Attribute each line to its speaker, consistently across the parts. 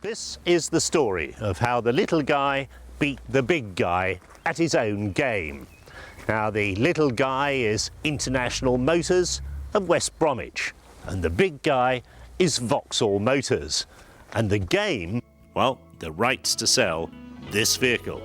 Speaker 1: This is the story of how the little guy beat the big guy at his own game. Now, the little guy is International Motors of West Bromwich, and the big guy is Vauxhall Motors. And the game, well, the rights to sell this vehicle.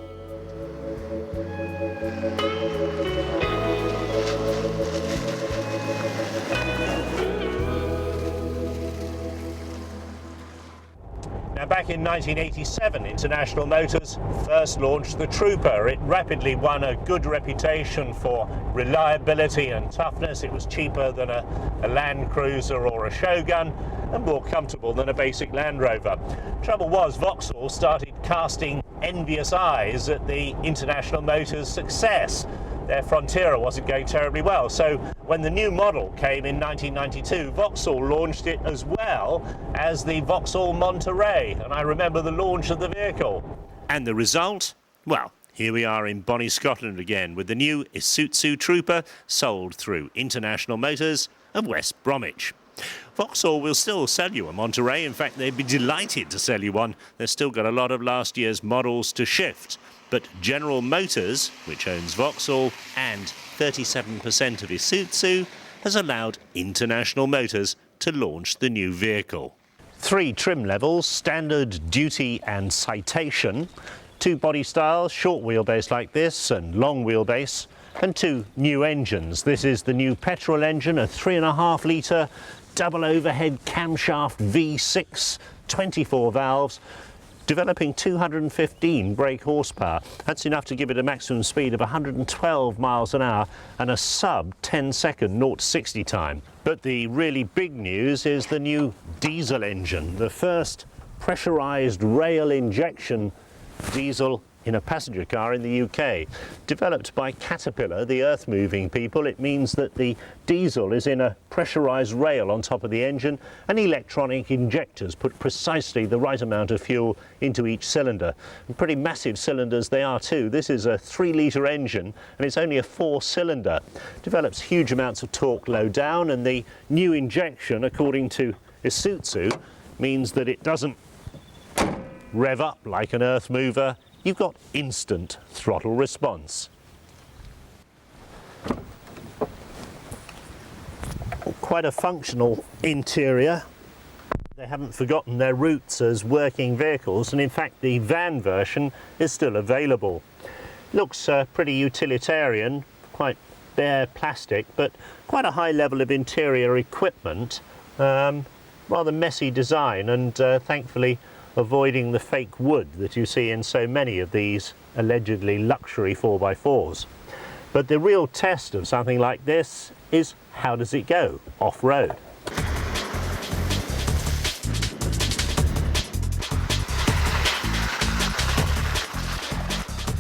Speaker 1: Now, back in 1987, International Motors first launched the Trooper. It rapidly won a good reputation for reliability and toughness. It was cheaper than a Land Cruiser or a Shogun and more comfortable than a basic Land Rover. Trouble was, Vauxhall started casting envious eyes at the International Motors' success. Their Frontiera wasn't going terribly well, so when the new model came in 1992, Vauxhall launched it as well as the Vauxhall Monterey, and I remember the launch of the vehicle. And the result? Well, here we are in Bonnie, Scotland again, with the new Isuzu Trooper sold through International Motors of West Bromwich. Vauxhall will still sell you a Monterey. In fact, they'd be delighted to sell you one. They've still got a lot of last year's models to shift. But General Motors, which owns Vauxhall and 37% of Isuzu, has allowed International Motors to launch the new vehicle. 3 trim levels, standard, duty and citation. 2 body styles, short wheelbase like this and long wheelbase. And 2 new engines. This is the new petrol engine, a 3.5 litre double overhead camshaft V6, 24 valves, developing 215 brake horsepower. That's enough to give it a maximum speed of 112 miles an hour and a sub 10-second 0 to 60 time. But the really big news is the new diesel engine, the first pressurised rail injection diesel in a passenger car in the UK. Developed by Caterpillar, the earth-moving people, it means that the diesel is in a pressurised rail on top of the engine, and electronic injectors put precisely the right amount of fuel into each cylinder. And pretty massive cylinders they are too. This is a 3-litre engine, and it's only a 4-cylinder. Develops huge amounts of torque low down, and the new injection, according to Isuzu, means that it doesn't rev up like an earth mover. You've got instant throttle response. Quite a functional interior. They haven't forgotten their roots as working vehicles, and in fact the van version is still available. Looks pretty utilitarian, quite bare plastic, but quite a high level of interior equipment. Rather messy design, and thankfully avoiding the fake wood that you see in so many of these allegedly luxury 4x4s. But the real test of something like this is, how does it go off-road?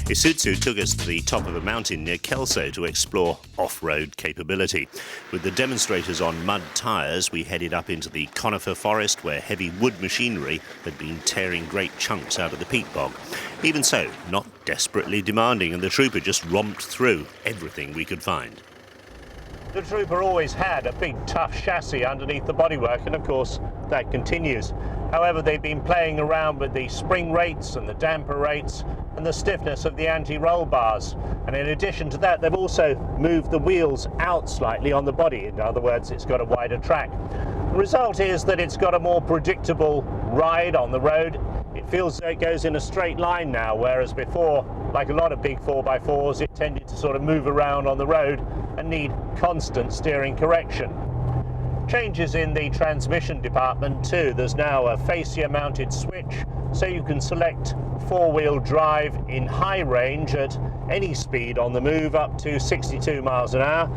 Speaker 1: Isuzu took us to the top of a mountain near Kelso to explore off-road capability. With the demonstrators on mud tyres, we headed up into the conifer forest where heavy wood machinery had been tearing great chunks out of the peat bog. Even so, not desperately demanding, and the Trooper just romped through everything we could find. The Trooper always had a big tough chassis underneath the bodywork, and of course that continues. However, they've been playing around with the spring rates and the damper rates and the stiffness of the anti-roll bars. And in addition to that, they've also moved the wheels out slightly on the body. In other words, it's got a wider track. The result is that it's got a more predictable ride on the road. It feels as though it goes in a straight line now, whereas before, like a lot of big 4x4s, it tended to sort of move around on the road and need constant steering correction. Changes in the transmission department too. There's now a fascia mounted switch, so you can select 4-wheel drive in high range at any speed on the move up to 62 miles an hour.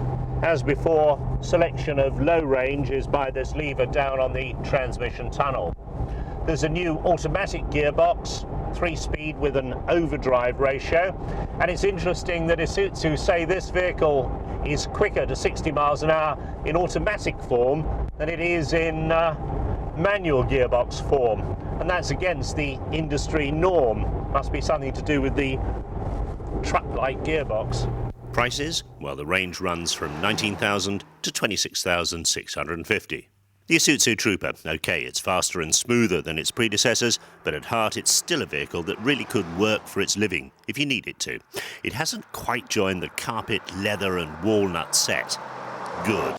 Speaker 1: As before, selection of low range is by this lever down on the transmission tunnel. There's a new automatic gearbox, 3-speed with an overdrive ratio, and it's interesting that Isuzu say this vehicle is quicker to 60 miles an hour in automatic form than it is in manual gearbox form, and that's against the industry norm. Must be something to do with the truck-like gearbox. Prices? Well, the range runs from 19,000 to 26,650. The Isuzu Trooper, OK, it's faster and smoother than its predecessors, but at heart it's still a vehicle that really could work for its living, if you need it to. It hasn't quite joined the carpet, leather and walnut set. Good.